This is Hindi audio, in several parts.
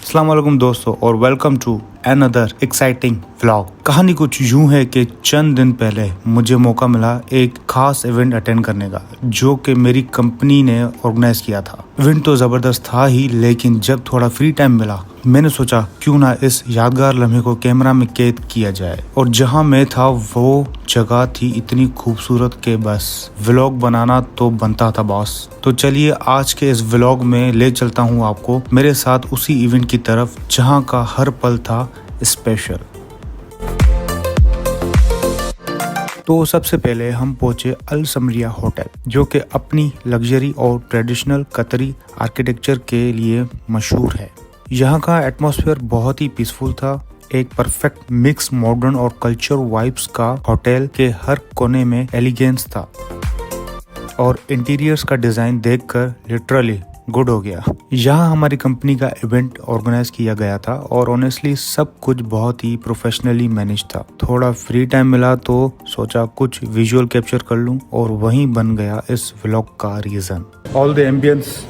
अस्सलाम वालेकुम दोस्तों और welcome to another exciting vlog. कहानी कुछ यूं है कि चंद दिन पहले मुझे मौका मिला एक खास इवेंट अटेंड करने का, जो कि मेरी कंपनी ने ऑर्गेनाइज किया था। इवेंट तो जबरदस्त था ही, लेकिन जब थोड़ा फ्री टाइम मिला मैंने सोचा क्यों ना इस यादगार लम्हे को कैमरा में कैद किया जाए। और जहां मैं था वो जगह थी इतनी खूबसूरत के बस व्लॉग बनाना तो बनता था बॉस। तो चलिए आज के इस व्लॉग में ले चलता हूं आपको मेरे साथ उसी इवेंट की तरफ जहां का हर पल था स्पेशल। तो सबसे पहले हम पहुंचे अल समरिया होटल, जो कि अपनी लग्जरी और ट्रेडिशनल कतरी आर्किटेक्चर के लिए मशहूर है। यहाँ का एटमॉस्फेयर बहुत ही पीसफुल था, एक परफेक्ट मिक्स मॉडर्न और कल्चर वाइब्स का। होटल के हर कोने में एलिगेंस था और इंटीरियर्स का डिजाइन देखकर लिटरली गुड हो गया। यहाँ हमारी कंपनी का इवेंट ऑर्गेनाइज किया गया था और ऑनेस्टली सब कुछ बहुत ही प्रोफेशनली मैनेज था। थोड़ा फ्री टाइम मिला तो सोचा कुछ विजुअल कैप्चर कर लूं और वहीं बन गया इस व्लॉग का reason. All the ambience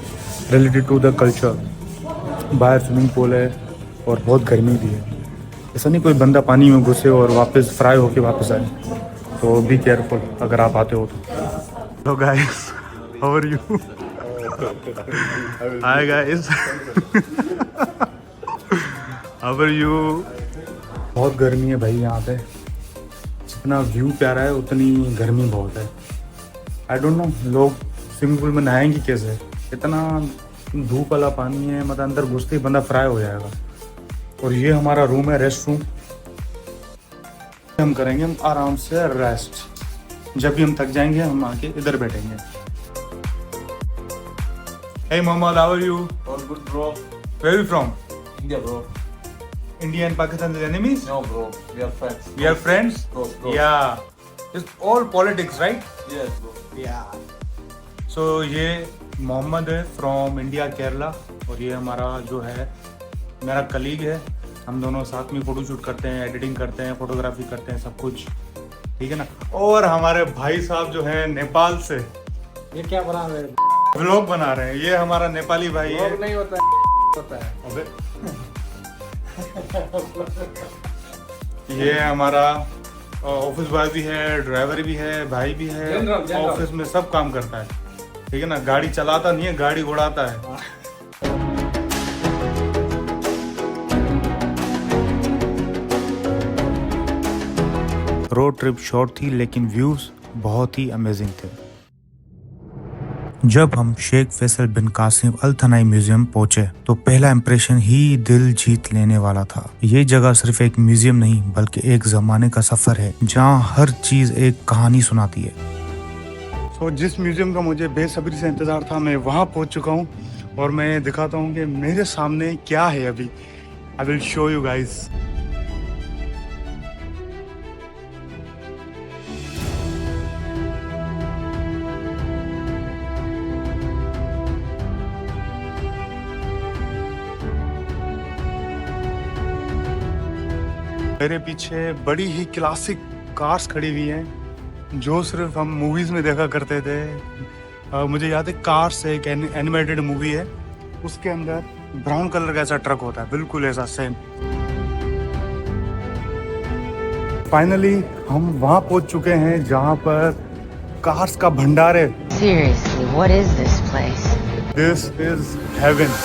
related to the culture. बाहर स्विमिंग पूल है और बहुत गर्मी भी है। ऐसा नहीं कोई बंदा पानी में घुसे और वापस फ्राई होके वापस आए, तो बी केयरफुल अगर आप आते हो तो। Hello guys, how are you? Hi guys, how are you? बहुत गर्मी है भाई यहाँ पे। जितना व्यू प्यारा है उतनी गर्मी बहुत है। आई डोंट नो लोग स्विमिंग पूल में नहाएंगे कैसे, इतना धूप वाला पानी है, मतलब अंदर घुसते ही बंदा फ्राई हो जाएगा। और ये हमारा रूम है, रेस्ट रूम। हम करेंगे हम आराम से रेस्ट। जब भी हम थक जाएंगे हम आके इधर बैठेंगे। Hey Mohammad, how are you? All good, bro. Where are you from? India, bro. India and Pakistan are enemies? No, bro. We are friends. We are friends? Close. Yeah. It's all politics, right? Yes, bro. Yeah. So ये मोहम्मद है फ्रॉम इंडिया केरला, और ये हमारा जो है मेरा कलीग है। हम दोनों साथ में फोटो शूट करते हैं, एडिटिंग करते हैं, फोटोग्राफी करते हैं, सब कुछ ठीक है ना। और हमारे भाई साहब जो है नेपाल से, ये क्या बना रहे हैं? व्लॉग बना रहे हैं। ये हमारा नेपाली भाई है। नहीं होता है, होता है। अबे ये हमारा ऑफिस बॉय भी है, ड्राइवर भी है, भाई भी है। जनरल। ऑफिस में सब काम करता है, ठीक है ना। गाड़ी चलाता नहीं है, गाड़ी उड़ाता है। रोड ट्रिप शॉर्ट थी लेकिन व्यूज बहुत ही अमेजिंग थे। जब हम शेख फैसल बिन कासिम अल थनाई म्यूजियम पहुंचे तो पहला इंप्रेशन ही दिल जीत लेने वाला था। ये जगह सिर्फ एक म्यूजियम नहीं बल्कि एक जमाने का सफर है, जहां हर चीज एक कहानी सुनाती है। तो जिस म्यूजियम का मुझे बेसब्री से इंतजार था, मैं वहां पहुंच चुका हूं और मैं दिखाता हूं कि मेरे सामने क्या है अभी। I will show you guys. मेरे पीछे बड़ी ही क्लासिक कार्स खड़ी हुई हैं, जो सिर्फ हम मूवीज़ में देखा करते थे। मुझे याद है कार्स एक एनिमेटेड मूवी है, उसके अंदर ब्राउन कलर का ऐसा ट्रक होता है, बिल्कुल ऐसा सेम। फाइनली हम वहाँ पहुँच चुके हैं जहाँ पर कार्स का भंडार है। Seriously, what is this place? This is heaven.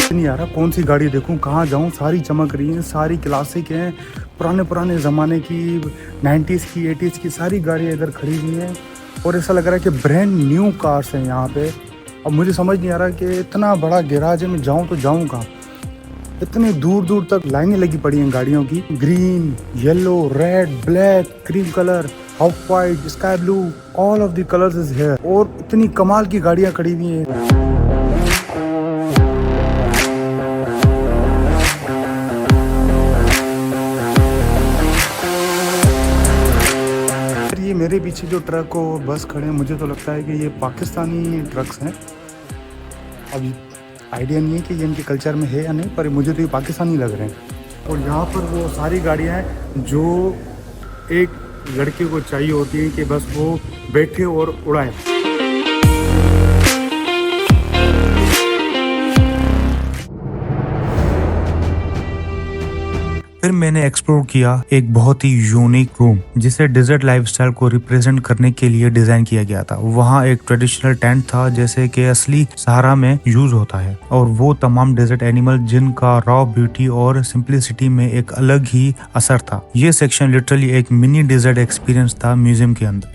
नहीं आ रहा कौन सी गाड़ी देखूं, कहाँ जाऊं, सारी चमक रही हैं, सारी क्लासिक हैं, पुराने पुराने ज़माने की 90s की 80s की सारी गाड़ियाँ इधर खड़ी हुई हैं। और ऐसा लग रहा है कि ब्रांड न्यू कार्स हैं यहाँ पे। अब मुझे समझ नहीं आ रहा कि इतना बड़ा गैराज है, मैं जाऊँ तो जाऊँ कहाँ। इतने दूर दूर तक लाइनें लगी पड़ी हैं गाड़ियों की, green, yellow, red, black, cream colour, of white, sky blue, all of the colours is here. और इतनी कमाल की गाड़ियाँ खड़ी हुई हैं। मेरे पीछे जो ट्रक और बस खड़े हैं, मुझे तो लगता है कि ये पाकिस्तानी ट्रक्स हैं। अभी आइडिया नहीं है कि ये इनके कल्चर में है या नहीं, पर मुझे तो ये पाकिस्तानी लग रहे हैं। और यहाँ पर वो सारी गाड़ियाँ हैं जो एक लड़के को चाहिए होती हैं कि बस वो बैठे और उड़ाए। फिर मैंने एक्सप्लोर किया एक बहुत ही यूनिक रूम जिसे डेजर्ट लाइफस्टाइल को रिप्रेजेंट करने के लिए डिजाइन किया गया था। वहाँ एक ट्रेडिशनल टेंट था जैसे कि असली सहारा में यूज होता है, और वो तमाम डेजर्ट एनिमल जिनका रॉ ब्यूटी और सिंप्लिसिटी में एक अलग ही असर था। ये सेक्शन लिटरली एक मिनी डेजर्ट एक्सपीरियंस था म्यूजियम के अंदर।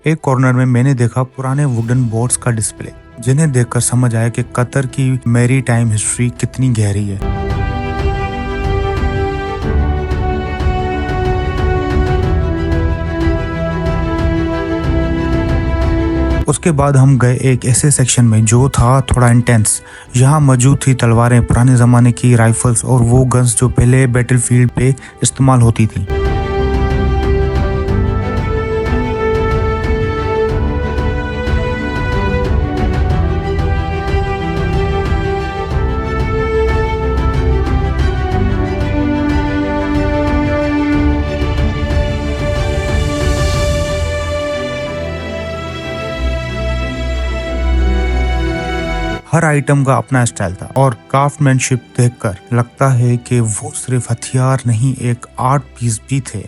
एक कॉर्नर में मैंने देखा पुराने वुडन बोट्स का डिस्प्ले, जिन्हें देखकर समझ आया कि कतर की मैरी टाइम हिस्ट्री कितनी गहरी है। उसके बाद हम गए एक ऐसे सेक्शन में जो था थोड़ा इंटेंस। यहाँ मौजूद थी तलवारें, पुराने ज़माने की राइफल्स और वो गन्स जो पहले बैटलफील्ड पे इस्तेमाल होती थी। हर आइटम का अपना स्टाइल था और क्राफ्टमैनशिप देखकर लगता है कि वो सिर्फ हथियार नहीं, एक आर्ट पीस भी थे।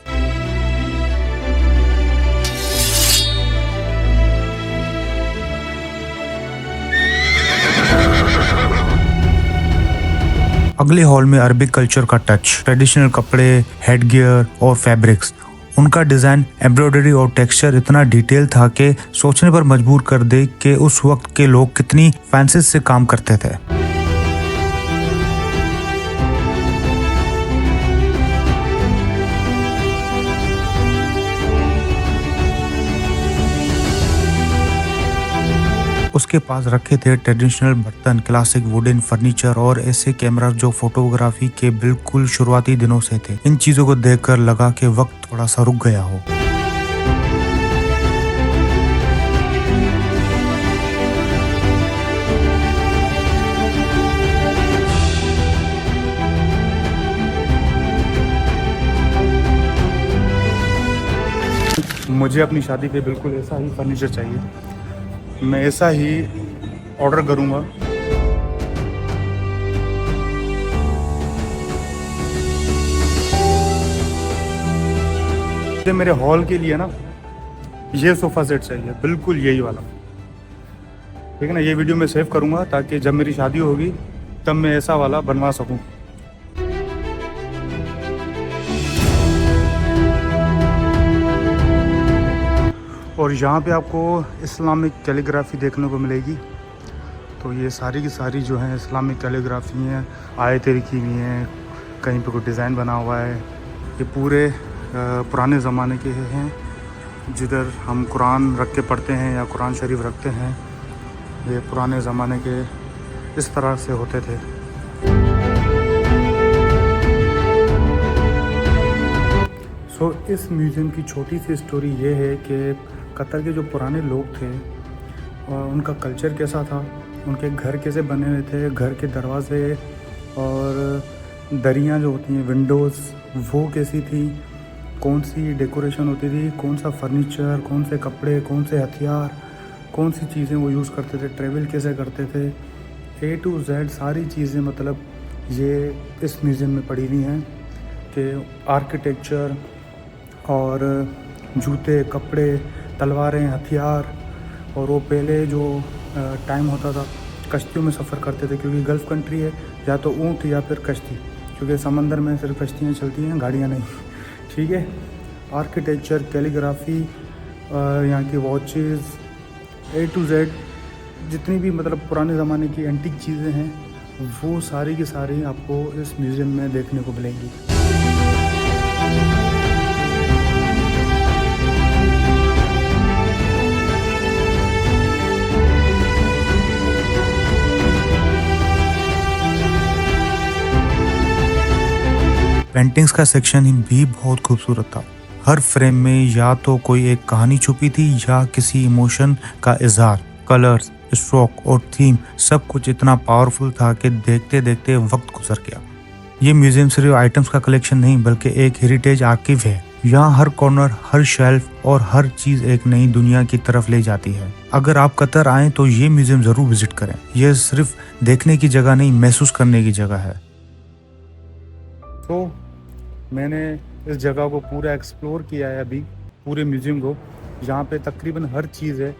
अगले हॉल में अरबिक कल्चर का टच, ट्रेडिशनल कपड़े, हेडगियर और फैब्रिक्स। उनका डिज़ाइन, एम्ब्रॉयडरी और टेक्सचर इतना डिटेल था कि सोचने पर मजबूर कर दे कि उस वक्त के लोग कितनी फैंसी से काम करते थे। उसके पास रखे थे ट्रेडिशनल बर्तन, क्लासिक वुडन फर्नीचर और ऐसे कैमरा जो फोटोग्राफी के बिल्कुल शुरुआती दिनों से थे। इन चीजों को देखकर लगा कि वक्त थोड़ा सा रुक गया हो। मुझे अपनी शादी पे बिल्कुल ऐसा ही फर्नीचर चाहिए। मैं ऐसा ही ऑर्डर करूँगा। मुझे मेरे हॉल के लिए ना ये सोफ़ा सेट चाहिए, बिल्कुल यही वाला। ठीक है ना, ये वीडियो मैं सेव करूँगा ताकि जब मेरी शादी होगी तब मैं ऐसा वाला बनवा सकूँ। और यहाँ पे आपको इस्लामिक कैलीग्राफी देखने को मिलेगी। तो ये सारी की सारी जो है इस्लामिक कैलीग्राफी हैं, आयतें लिखी हुई हैं, कहीं पे कोई डिज़ाइन बना हुआ है। ये पूरे पुराने ज़माने के हैं, जिधर हम कुरान रख के पढ़ते हैं या कुरान शरीफ रखते हैं। ये पुराने ज़माने के इस तरह से होते थे। इस म्यूज़ियम की छोटी सी स्टोरी ये है कि कतर के जो पुराने लोग थे उनका कल्चर कैसा था, उनके घर कैसे बने हुए थे, घर के दरवाजे और दरियाँ जो होती हैं, विंडोज़, वो कैसी थी, कौन सी डेकोरेशन होती थी, कौन सा फर्नीचर, कौन से कपड़े, कौन से हथियार, कौन सी चीज़ें वो यूज़ करते थे, ट्रैवल कैसे करते थे, A to Z सारी चीज़ें मतलब ये इस म्यूज़ियम में पड़ी हुई हैं कि आर्किटेक्चर और जूते, कपड़े, तलवारें, हथियार। और वो पहले जो टाइम होता था कश्तियों में सफ़र करते थे, क्योंकि गल्फ़ कंट्री है, या तो ऊँट या फिर कश्ती, क्योंकि समंदर में सिर्फ कश्तियाँ चलती हैं, गाड़ियाँ नहीं। ठीक है। आर्किटेक्चर, कैलीग्राफी, यहाँ की वॉचेस, A to Z जितनी भी मतलब पुराने ज़माने की एंटीक चीज़ें हैं, वो सारी की सारी आपको इस म्यूज़ियम में देखने को मिलेंगी। पेंटिंग्स का सेक्शन भी बहुत खूबसूरत था। हर फ्रेम में या तो कोई एक कहानी छुपी थी या किसी इमोशन का इजहार। कलर्स, स्ट्रोक और थीम सब कुछ इतना पावरफुल था कि देखते देखते वक्त गुजर गया। ये म्यूजियम सिर्फ आइटम्स का कलेक्शन नहीं बल्कि एक हेरिटेज आर्किव है। यहाँ हर कॉर्नर, हर शेल्फ और हर चीज एक नई दुनिया की तरफ ले जाती है। अगर आप कतर आए तो ये म्यूजियम जरूर विजिट करें। यह सिर्फ देखने की जगह नहीं, महसूस करने की जगह है। तो मैंने इस जगह को पूरा एक्सप्लोर किया है अभी, पूरे म्यूजियम को। यहाँ पे तकरीबन हर चीज़ है,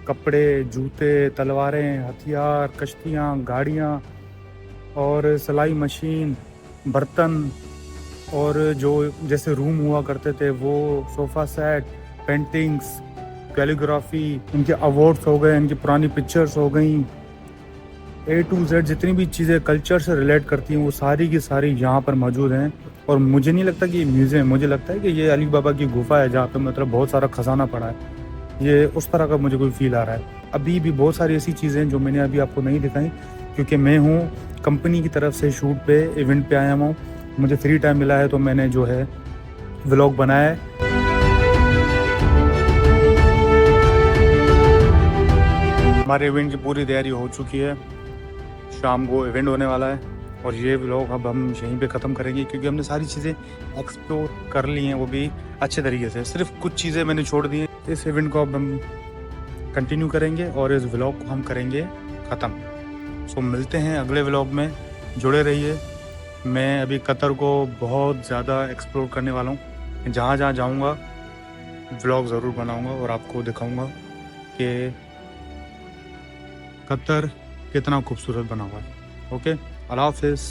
कपड़े, जूते, तलवारें, हथियार, कश्तियाँ, गाड़ियाँ और सिलाई मशीन, बर्तन और जो जैसे रूम हुआ करते थे वो, सोफ़ा सेट, पेंटिंग्स, कैलीग्राफी, इनके अवार्ड्स हो गए, इनकी पुरानी पिक्चर्स हो गई, A to Z जितनी भी चीज़ें कल्चर से रिलेट करती हैं वो सारी की सारी यहाँ पर मौजूद हैं। और मुझे नहीं लगता कि ये म्यूज़ियम, मुझे लगता है कि ये अली बाबा की गुफा है जहाँ पे मतलब बहुत सारा खजाना पड़ा है। ये उस तरह का मुझे कोई फील आ रहा है। अभी भी बहुत सारी ऐसी चीज़ें हैं जो मैंने अभी आपको नहीं दिखाई, क्योंकि मैं हूँ कंपनी की तरफ से शूट पे, इवेंट पे आया हूँ। मुझे फ्री टाइम मिला है तो मैंने जो है व्लॉग बनाया है। हमारे इवेंट की पूरी तैयारी हो चुकी है, शाम को इवेंट होने वाला है और ये व्लॉग अब हम यहीं पे ख़त्म करेंगे क्योंकि हमने सारी चीज़ें एक्सप्लोर कर ली हैं, वो भी अच्छे तरीके से। सिर्फ कुछ चीज़ें मैंने छोड़ दी हैं। इस इवेंट को अब हम कंटिन्यू करेंगे और इस व्लॉग को हम करेंगे ख़त्म। सो मिलते हैं अगले व्लॉग में, जुड़े रहिए। मैं अभी कतर को बहुत ज़्यादा एक्सप्लोर करने वाला हूँ। जहाँ जहाँ जाऊँगा व्लॉग ज़रूर बनाऊँगा और आपको दिखाऊँगा कि कतर कितना खूबसूरत बना हुआ है। ओके, अल्लाह हाफिज़।